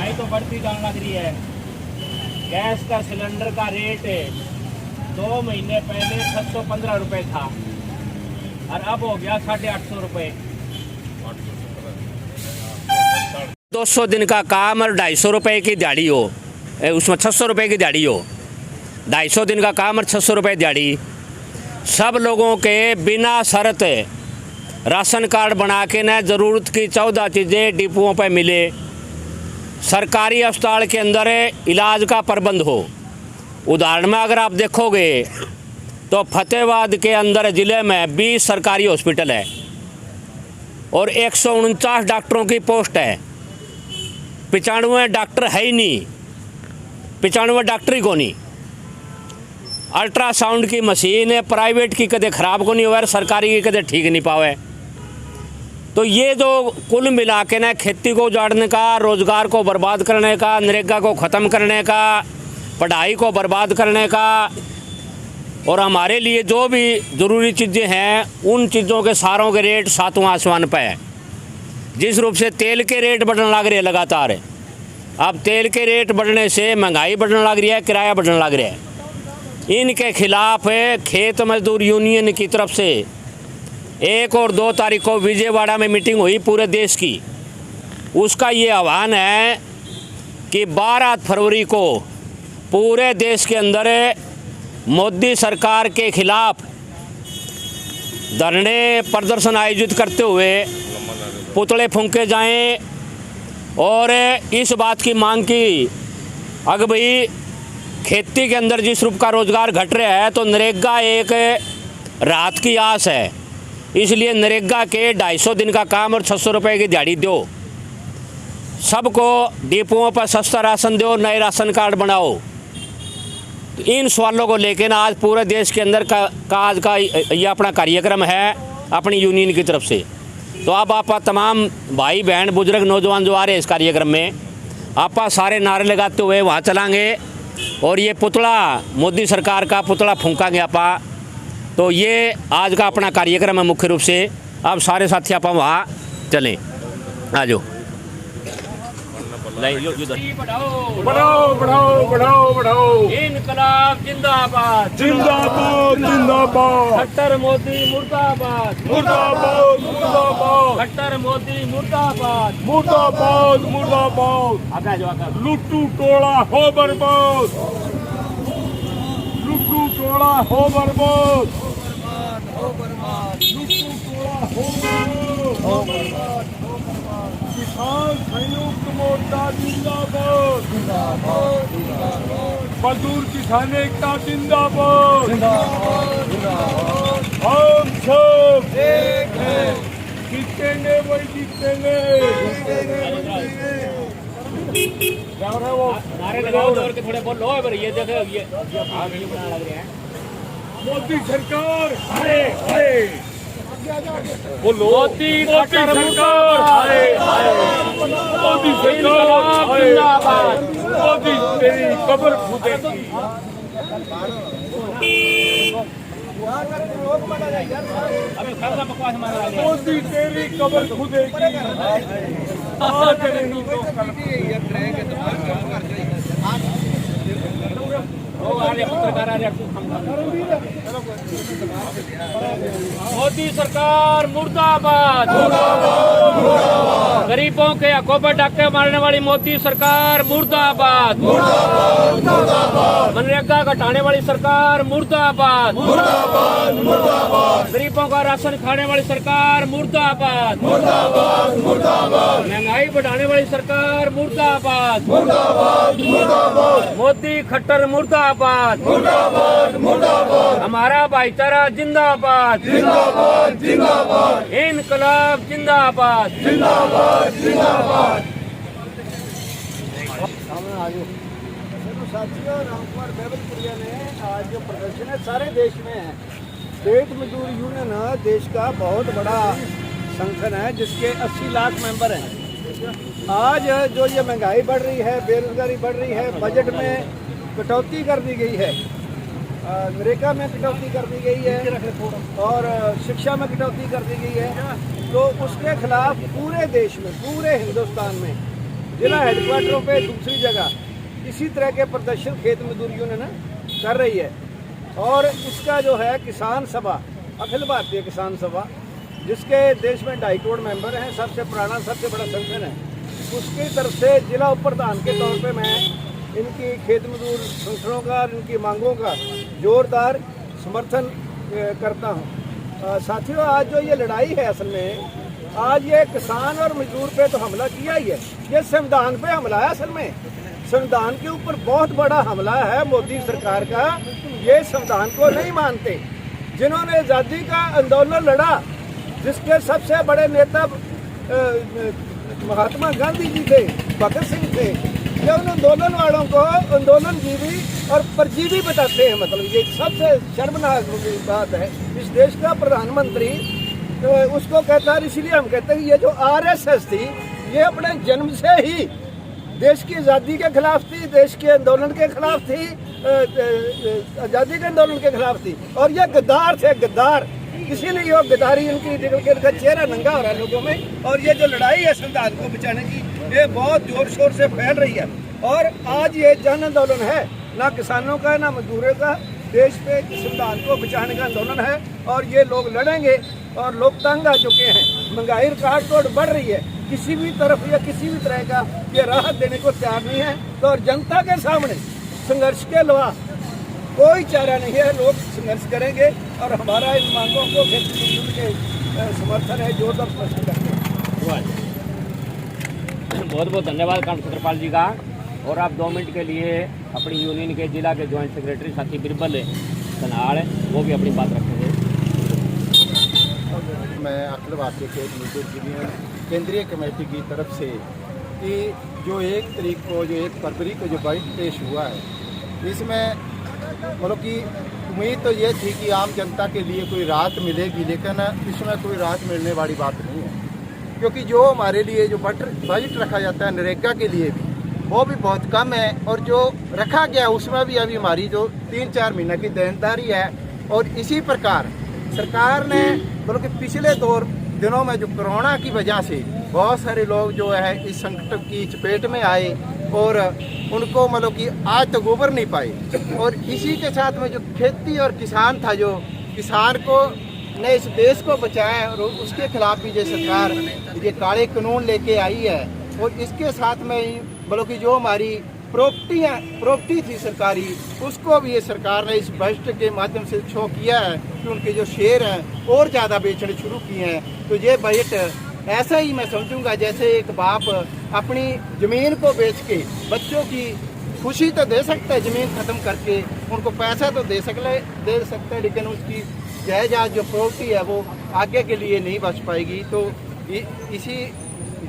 महंगाई तो बढ़ती जाने लग रही है। गैस का सिलेंडर का रेट 2 महीने पहले 715 रुपये था और अब हो गया 850 रुपये। 200 दिन का काम और 250 रुपये की दिहाड़ी हो, उसमें 600 रुपये की दिहाड़ी हो। 250 दिन का काम और 600 रुपये दिहाड़ी। सब लोगों के बिना शर्त राशन कार्ड बना के न ज़रूरत की 14 चीज़ें डिपुओं पर मिले। सरकारी अस्पताल के अंदर इलाज का प्रबंध हो। उदाहरण में अगर आप देखोगे तो फतेहाबाद के अंदर ज़िले में 20 सरकारी हॉस्पिटल है और 149 डॉक्टरों की पोस्ट है। 95 डॉक्टर है ही नहीं, 95 डॉक्टर ही को नहीं। अल्ट्रासाउंड की मशीन है प्राइवेट की कदे ख़राब को नहीं हुआ, सरकारी की कदे ठीक नहीं पावे। तो ये जो कुल मिला के ना खेती को उजाड़ने का, रोज़गार को बर्बाद करने का, नरेगा को ख़त्म करने का, पढ़ाई को बर्बाद करने का, और हमारे लिए जो भी ज़रूरी चीज़ें हैं उन चीज़ों के सारों के रेट सातवें आसमान पर है। जिस रूप से तेल के रेट बढ़ने लग रहे हैं लगातार, अब तेल के रेट बढ़ने से महंगाई बढ़ने लग रही है, किराया बढ़ने लग रहा है। इनके खिलाफ खेत मजदूर यूनियन की तरफ से 1 और 2 तारीख को विजयवाड़ा में मीटिंग हुई पूरे देश की। उसका ये आह्वान है कि 12 फरवरी को पूरे देश के अंदर मोदी सरकार के खिलाफ धरने प्रदर्शन आयोजित करते हुए पुतले फूंके जाएं और इस बात की मांग की अगर भाई खेती के अंदर जिस रूप का रोज़गार घट रहा है तो नरेगा एक राहत की आस है। इसलिए नरेगा के 250 दिन का काम और 600 रुपये की दिहाड़ी दो। सबको डिपुओं पर सस्ता राशन दो, नए राशन कार्ड बनाओ। तो इन सवालों को लेकर आज पूरे देश के अंदर का आज का ये अपना कार्यक्रम है अपनी यूनियन की तरफ से। तो अब आप तमाम भाई बहन बुजुर्ग नौजवान जो आ रहे हैं इस कार्यक्रम में, आप सारे नारे लगाते हुए वहाँ चलाएंगे और ये पुतला मोदी सरकार का पुतला फूंकांगे आपा। तो ये आज का अपना कार्यक्रम है मुख्य रूप से। अब सारे साथी आप वहाँ चलें, आ जाओ। बढ़ाओ बढ़ाओ बढ़ाओ बढ़ाओ बढ़ाओ, इनकलाब जिंदाबाद जिंदाबाद जिंदाबाद, खट्टर मोदी मुर्दाबाद मुर्दाबाद मुर्दाबाद, खट्टर मोदी मुर्दाबाद मुर्दाबाद मुर्दाबाद। आगे जाओ, आगे। लुट्टू टोला हो बर्बाद, लुट्टू टोला हो बर्बाद, लुट्टू टोला हो बर्बाद। किसान संयुक्त मोर्चा जिंदाबाद जिंदाबाद जिंदाबाद, मजदूर किसान एकता जिंदाबाद जिंदाबाद जिंदाबाद। हम सब एक हैं, जीतेंगे वही जीतेंगे। क्या हो रहा है वो नारे लगाओ और के थोड़े बोलो। ये देखो ये आप ये बना लग रहे हैं। मोदी सरकार हाय हाय बोलो, मोदी सरकार हाय हाय, मोदी सरकार जिंदाबाद, मोदी तेरी कब्र खुदेगी। मोदी तेरी कब्र खुदेगी। आज नहीं तो कल। मोदी सरकार मुर्दाबाद मुर्दाबाद, गरीबों के हकों पर डाके मारने वाली मोदी सरकार मुर्दाबाद मुर्दाबाद, मनरेगा घटाने वाली सरकार मुर्दाबाद मुर्दाबाद मुर्दाबाद, गरीबों का राशन खाने वाली सरकार मुर्दाबाद मुर्दाबाद मुर्दाबाद, महंगाई बढ़ाने वाली सरकार मुर्दाबाद मुर्दाबाद मुर्दाबाद, मोदी खट्टर मुर्दाबाद मुर्दाबाद मुर्दाबाद, हमारा भाईचारा जिंदाबाद जिंदाबाद जिंदाबाद, इनकलाब जिंदाबाद जिंदाबाद जिंदाबाद। साथियों, रामकुमार बेबलपुरिया ने आज जो प्रदर्शन है सारे देश में है। पेट मजदूर यूनियन देश का बहुत बड़ा संगठन है जिसके 80 लाख मेंबर हैं। आज जो ये महंगाई बढ़ रही है, बेरोजगारी बढ़ रही है, बजट में कटौती कर दी गई है, नरेगा में कटौती कर दी गई है और शिक्षा में कटौती कर दी गई है, तो उसके खिलाफ पूरे देश में, पूरे हिंदुस्तान में जिला हेडक्वार्टरों पे दूसरी जगह इसी तरह के प्रदर्शन खेत मजदूर यूनियन कर रही है। और इसका जो है किसान सभा, अखिल भारतीय किसान सभा, जिसके देश में 2.5 करोड़ मेंबर हैं, सबसे पुराना सबसे बड़ा संगठन है, उसकी तरफ से जिला उप प्रधान के तौर पे मैं इनकी खेत मजदूर संगठनों का, इनकी मांगों का जोरदार समर्थन करता हूँ। साथियों, आज जो ये लड़ाई है, असल में आज ये किसान और मजदूर पे तो हमला किया ही है, ये संविधान पे हमला है। असल में संविधान के ऊपर बहुत बड़ा हमला है मोदी सरकार का। ये संविधान को नहीं मानते। जिन्होंने आज़ादी का आंदोलन लड़ा, जिसके सबसे बड़े नेता महात्मा गांधी जी थे, भगत सिंह थे, ये उन आंदोलन वालों को आंदोलन जीवी और परजीवी बताते हैं। मतलब ये सबसे शर्मनाक बात है। इस देश का प्रधानमंत्री उसको कहता है, इसलिए हम कहते हैं ये जो आरएसएस थी, ये अपने जन्म से ही देश की आज़ादी के खिलाफ थी, देश के आंदोलन के खिलाफ थी, आज़ादी के आंदोलन के खिलाफ थी। और ये गद्दार थे, गद्दार। इसीलिए ये गद्दारी इनकी निकल के इनका चेहरा नंगा हो रहा है लोगों में। और ये जो लड़ाई है संविधान को बचाने की, ये बहुत जोर शोर से फैल रही है। और आज ये जन आंदोलन है, ना किसानों का ना मजदूरों का, देश पे संविधान को बचाने का आंदोलन है। और ये लोग लड़ेंगे और लोग तंग आ चुके हैं। महंगाई रिकॉर्ड तोड़ बढ़ रही है, किसी भी तरफ या किसी भी तरह का ये राहत देने को तैयार नहीं है। तो और जनता के सामने संघर्ष के अलावा कोई चारा नहीं है। लोग संघर्ष करेंगे और हमारा इन मांगों को के समर्थन है, जोरदार समर्थन करते हैं। बहुत बहुत धन्यवाद कांत क्षेत्रपाल जी का। और आप 2 मिनट के लिए अपनी यूनियन के जिला के ज्वाइंट सेक्रेटरी साथी बिरबल सनाड़, वो भी अपनी बात रखेंगे। मैं अखिल भारतीय खेत मजदूर यूनियन केंद्रीय कमेटी की तरफ से कि जो 1 तारीख को, जो 1 फरवरी को जो बजट पेश हुआ है, इसमें मतलब कि उम्मीद तो ये थी कि आम जनता के लिए कोई राहत मिलेगी, लेकिन इसमें कोई राहत मिलने वाली बात नहीं है। क्योंकि जो हमारे लिए जो बजट रखा जाता है नरेगा के लिए भी, वो भी बहुत कम है। और जो रखा गया उसमें भी अभी हमारी जो 3-4 महीने की देनदारी है। और इसी प्रकार सरकार ने मतलब कि पिछले दिनों में जो कोरोना की वजह से बहुत सारे लोग जो है इस संकट की चपेट में आए और उनको मतलब कि आज तक उबर नहीं पाए। और इसी के साथ में जो खेती और किसान था, जो किसान को ने इस देश को बचाया, और उसके खिलाफ भी जो सरकार ये काले कानून लेके आई है। और इसके साथ में मतलब कि जो हमारी प्रॉपर्टी थी सरकारी, उसको भी ये सरकार ने इस बजट के माध्यम से शो किया है कि उनके जो शेयर हैं और ज़्यादा बेचने शुरू किए हैं। तो ये बजट ऐसा ही मैं समझूंगा जैसे एक बाप अपनी ज़मीन को बेच के बच्चों की खुशी तो दे सकता है, ज़मीन ख़त्म करके उनको पैसा तो दे सकता है, लेकिन उसकी जायदाद जो प्रॉपर्टी है वो आगे के लिए नहीं बच पाएगी। तो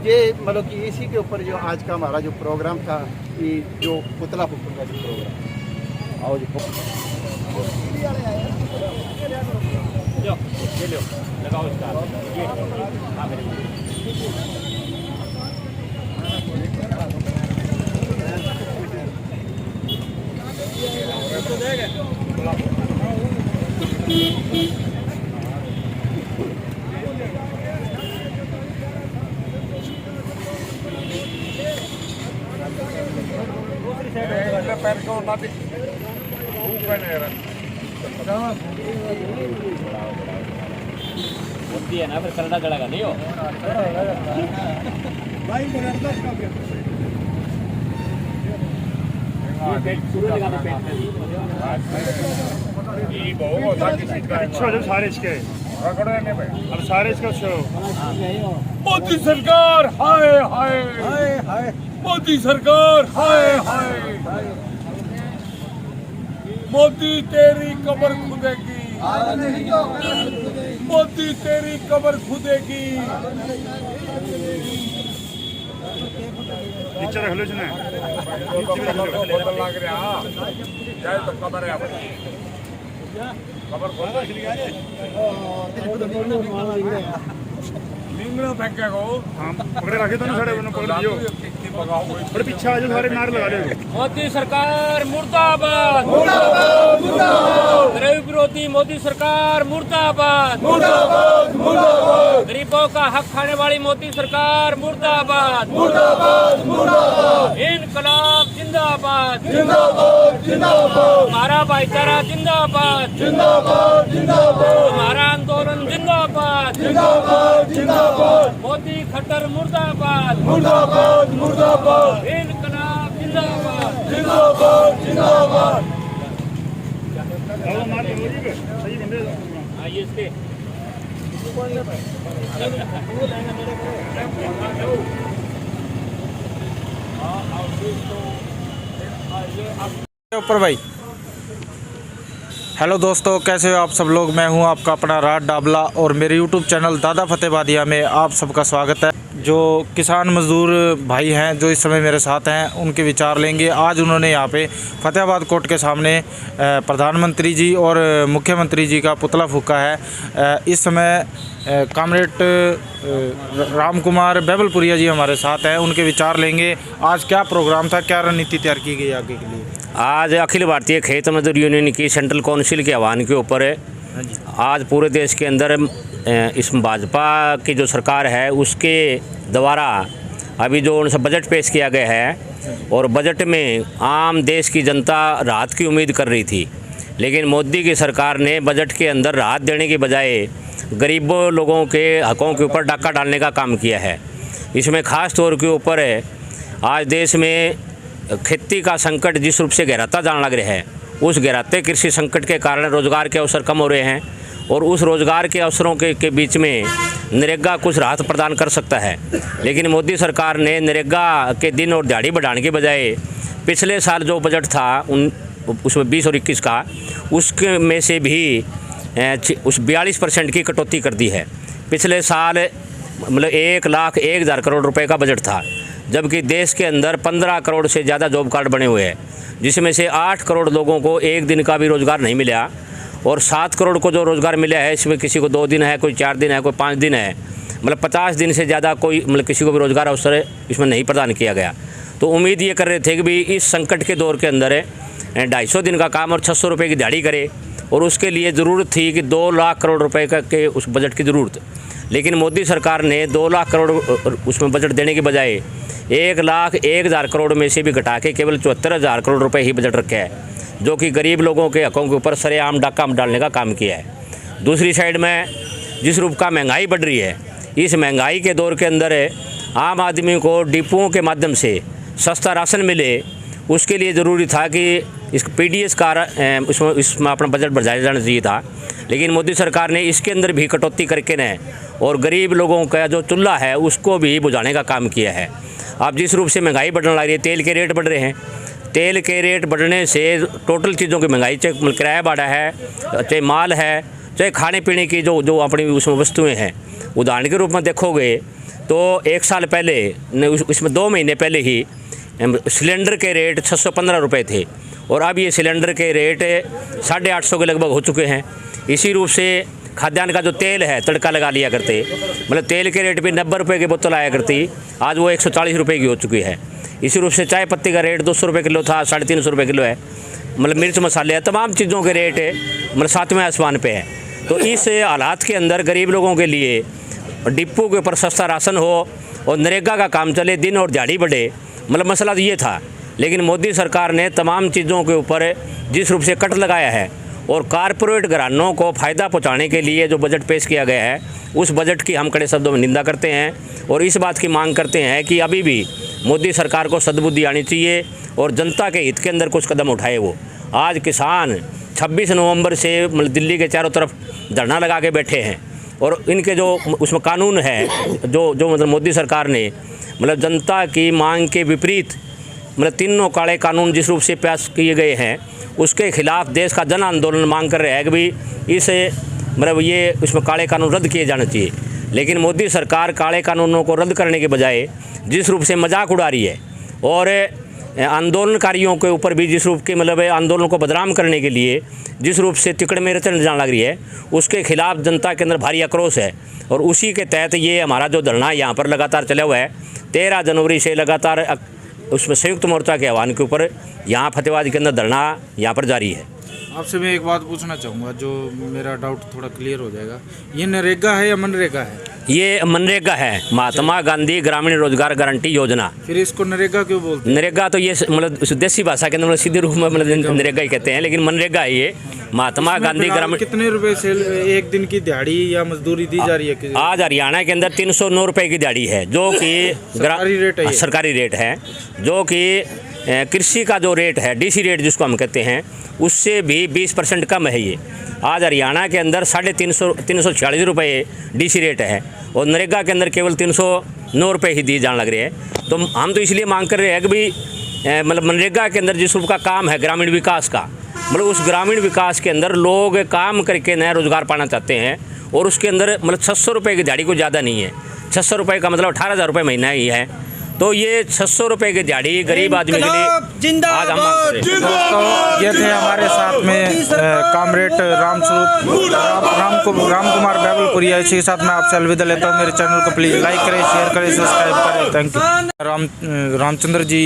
ये मतलब कि इसी के ऊपर जो आज का हमारा जो प्रोग्राम था, ये जो पुतला फूकने का जो प्रोग्राम, आओ जो लगाओ इसका होती है ना, फिर करना चढ़ेगा नहीं हो। मोदी सरकार हाय हाय, मोदी सरकार हाय हाय, मोदी तेरी कब्र खुदेगी, मोदी तेरी कब्र खुदेगी। नीचे रख लो इसने, लग रहा जाए तो कब्र है अपनी, कब्र खोल दो लिंगड़ा फेंके को हम पकड़े रखे तो ना, साढ़े पकड़ दियो। थोड़े पीछे आ जाओ, सारे नारे लगा दो। मोदी सरकार मुर्दाबाद, गरीब विरोधी मोदी सरकार मुर्दाबाद, गरीबों का हक खाने वाली मोदी सरकार मुर्दाबाद, इनकलाब जिंदाबाद, हमारा भाईचारा जिंदाबाद, हमारा आंदोलन जिंदाबाद, मोदी खट्टर मुर्दाबाद, इनकलाब जिंदाबाद। सही बंदे आइए इसके ऊपर भाई। हेलो दोस्तों, कैसे हो आप सब लोग। मैं हूं आपका अपना राज डाबला और मेरे यूट्यूब चैनल दादा फतेहबादिया में आप सबका स्वागत है। जो किसान मजदूर भाई हैं जो इस समय मेरे साथ हैं, उनके विचार लेंगे। आज उन्होंने यहां पे फतेहाबाद कोर्ट के सामने प्रधानमंत्री जी और मुख्यमंत्री जी का पुतला फूंका है। इस समय कामरेड राम कुमार बेबलपुरिया जी हमारे साथ हैं, उनके विचार लेंगे। आज क्या प्रोग्राम था, क्या रणनीति तैयार की गई आगे के लिए। आज अखिल भारतीय खेत मजदूर यूनियन की सेंट्रल काउंसिल के आह्वान के ऊपर आज पूरे देश के अंदर इस भाजपा की जो सरकार है उसके द्वारा अभी जो उनसे बजट पेश किया गया है और बजट में आम देश की जनता राहत की उम्मीद कर रही थी, लेकिन मोदी की सरकार ने बजट के अंदर राहत देने के बजाय गरीबों लोगों के हकों के ऊपर डाका डालने का काम किया है। इसमें ख़ास तौर के ऊपर आज देश में खेती का संकट जिस रूप से गहराता जाने लग रहा है, उस गहराते कृषि संकट के कारण रोज़गार के अवसर कम हो रहे हैं और उस रोज़गार के अवसरों के बीच में नरेगा कुछ राहत प्रदान कर सकता है। लेकिन मोदी सरकार ने नरेगा के दिन और दिहाड़ी बढ़ाने के बजाय पिछले साल जो बजट था उसमें 20 और 21 का, उसके में से भी उस 42% की कटौती कर दी है। पिछले साल मतलब 1,01,000 करोड़ रुपए का बजट था, जबकि देश के अंदर 15 करोड़ से ज़्यादा जॉब कार्ड बने हुए हैं, जिसमें से 8 करोड़ लोगों को एक दिन का भी रोज़गार नहीं मिला और 7 करोड़ को जो रोज़गार मिला है इसमें किसी को 2 दिन है, कोई 4 दिन है, कोई 5 दिन है, मतलब 50 दिन से ज़्यादा कोई मतलब किसी को भी रोज़गार अवसर इसमें नहीं प्रदान किया गया। तो उम्मीद ये कर रहे थे कि भी इस संकट के दौर के अंदर 250 दिन का काम और 600 रुपये की दिहाड़ी करे और उसके लिए ज़रूरत थी कि 2 लाख करोड़ रुपए के उस बजट की ज़रूरत। लेकिन मोदी सरकार ने 2 लाख करोड़ उसमें बजट देने के बजाय 1,01,000 करोड़ में से भी घटा के केवल 74,000 करोड़ रुपए ही बजट रखे है, जो कि गरीब लोगों के हकों के ऊपर सरेआम डाका डालने का काम किया है। दूसरी साइड में जिस रूप का महंगाई बढ़ रही है, इस महंगाई के दौर के अंदर आम आदमी को डिपुओं के माध्यम से सस्ता राशन मिले, उसके लिए ज़रूरी था कि इस PDS का इसमें अपना बजट बढ़ाया जाना चाहिए था। लेकिन मोदी सरकार ने इसके अंदर भी कटौती करके न और गरीब लोगों का जो चूल्हा है उसको भी बुझाने का काम किया है। अब जिस रूप से महंगाई बढ़ने लग रही है, तेल के रेट बढ़ रहे हैं, तेल के रेट बढ़ने से टोटल चीज़ों की महंगाई, चाहे किराया बढ़ा है, चाहे माल है, चाहे खाने पीने की जो अपनी उसमें वस्तुएं हैं। उदाहरण के रूप में देखोगे तो 1 साल पहले इसमें 2 महीने पहले ही सिलेंडर के रेट 615 रुपये थे और अब ये सिलेंडर के रेट 850 के लगभग हो चुके हैं। इसी रूप से खाद्यान्न का जो तेल है तड़का लगा लिया करते, मतलब तेल के रेट भी 90 रुपये की बोतल आया करती, आज वो 140 रुपये की हो चुकी है। इसी रूप से चाय पत्ती का रेट 200 रुपये किलो था, 350 रुपये किलो है। मतलब मिर्च मसाले तमाम चीज़ों के रेट मतलब 7वें आसमान पे है। तो इस हालात के अंदर गरीब लोगों के लिए डिपो के ऊपर सस्ता राशन हो और नरेगा का काम चले, दिन और दिहाड़ी बढ़े, मतलब मसला तो ये था। लेकिन मोदी सरकार ने तमाम चीज़ों के ऊपर जिस रूप से कट लगाया है और कारपोरेट घरानों को फ़ायदा पहुंचाने के लिए जो बजट पेश किया गया है, उस बजट की हम कड़े शब्दों में निंदा करते हैं और इस बात की मांग करते हैं कि अभी भी मोदी सरकार को सद्बुद्धि आनी चाहिए और जनता के हित के अंदर कुछ कदम उठाए। वो आज किसान 26 नवंबर से दिल्ली के चारों तरफ धरना लगा के बैठे हैं और इनके जो उसमें कानून है जो मतलब मोदी सरकार ने मतलब जनता की मांग के विपरीत मतलब तीनों काले कानून जिस रूप से पेश किए गए हैं, उसके खिलाफ देश का जन आंदोलन मांग कर रहा है कि भाई इसे मतलब ये उसमें काले कानून रद्द किए जाने चाहिए। लेकिन मोदी सरकार काले कानूनों को रद्द करने के बजाय जिस रूप से मजाक उड़ा रही है और आंदोलनकारियों के ऊपर भी जिस रूप के मतलब आंदोलन को बदनाम करने के लिए जिस रूप से तिकड़ में रचने जाने लग रही है, उसके खिलाफ जनता के अंदर भारी आक्रोश है। और उसी के तहत ये हमारा जो धरना यहाँ पर लगातार चला हुआ है, 13 जनवरी से लगातार उसमें संयुक्त मोर्चा के आह्वान के ऊपर यहाँ फतेहाबाद के अंदर धरना यहाँ पर जारी है। आपसे मैं एक बात पूछना चाहूँगा, जो मेरा डाउट थोड़ा क्लियर हो जाएगा। ये नरेगा है या मनरेगा है? ये मनरेगा है, महात्मा गांधी ग्रामीण रोजगार गारंटी योजना। फिर इसको नरेगा क्यों बोलते हैं? नरेगा तो ये मतलब देसी भाषा के अंदर मतलब सीधे रूप में मतलब नरेगा ही कहते हैं, लेकिन मनरेगा है ये महात्मा गांधी ग्रामीण। कितने रुपए से एक दिन की दिहाड़ी या मजदूरी दी जा रही है? आज हरियाणा के अंदर 309 रुपये की दिहाड़ी है, जो कि सरकारी रेट है, जो कि कृषि का जो रेट है, डीसी रेट जिसको हम कहते हैं, उससे भी 20% कम है ये। आज हरियाणा के अंदर 346 रुपये डीसी रेट है और नरेगा के अंदर केवल 309 रुपये ही दिए जाने लग रहे हैं। तो हम तो इसलिए मांग कर रहे हैं कि भाई मतलब मनरेगा के अंदर जिस रूप का काम है ग्रामीण विकास का, मतलब उस ग्रामीण विकास के अंदर लोग काम करके नया रोज़गार पाना चाहते हैं और उसके अंदर मतलब 600 रुपये की दिहाड़ी को ज़्यादा नहीं है। 600 रुपये का मतलब 18,000 रुपये महीना ही है। तो ये 600 रुपये की दिहाड़ी गरीब आदमी के लिए आज हम मांग कर रहे हैं। दोस्तों, ये थे हमारे साथ में कामरेड राम कुमार बैबलपुरिया। इसी के साथ मैं आपसे अलविदा लेता हूँ। मेरे चैनल को प्लीज़ लाइक करें, शेयर करें, सब्सक्राइब करें। Thank you. रामचंद्र जी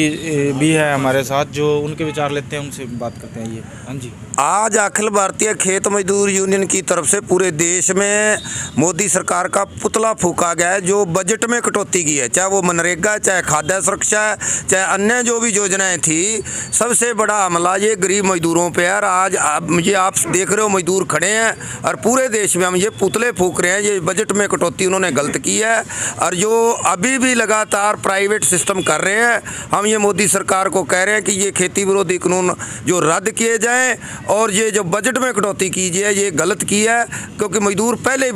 भी है हमारे साथ, जो उनके विचार लेते हैं, उनसे बात करते हैं। ये हाँ जी। आज अखिल भारतीय खेत मजदूर यूनियन की तरफ से पूरे देश में मोदी सरकार का पुतला फूका गया है, जो बजट में कटौती की है, चाहे वो मनरेगा, चाहे खाद्य सुरक्षा, चाहे अन्य जो भी योजनाएं थी। सबसे बड़ा हमला ये गरीब मजदूरों पे है। आज मुझे आप देख रहे हो मजदूर खड़े हैं और पूरे देश में हम ये पुतले फूक रहे हैं। ये बजट में कटौती उन्होंने गलत की है और जो अभी भी लगातार प्राइवेट सिस्टम कर रहे हैं, हम ये मोदी सरकार को कह रहे हैं कि ये खेती विरोधी कानून जो रद्द किए जाएँ और ये जो बजट में कटौती कीजिए, ये गलत की है, क्योंकि मजदूर पहले ही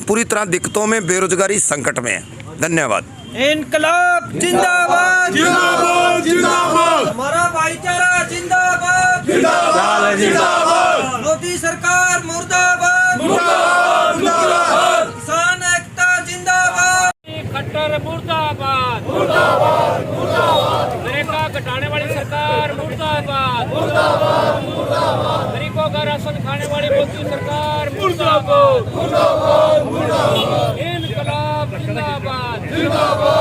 पूरी तरह दिक्कतों में, बेरोजगारी संकट में है। धन्यवाद। इनकलाब जिंदाबाद जिंदाबाद जिंदाबाद, हमारा भाईचारा जिंदाबाद जिंदाबाद जिंदाबाद, मोदी सरकार मुर्दाबाद मुर्दाबाद मुर्दाबाद, किसान एकता जिंदाबाद, खट्टर मुर्दाबाद मुर्दाबाद मुर्दाबाद, नरेगा घटाने वाली सरकार मुर्दाबाद मुर्दाबाद मुर्दाबाद, गरीबों का राशन खाने वाली मोदी सरकार मुर्दाबाद मुर्दाबाद मुर्दाबाद, इनकलाब जिंदाबाद जिंदाबाद।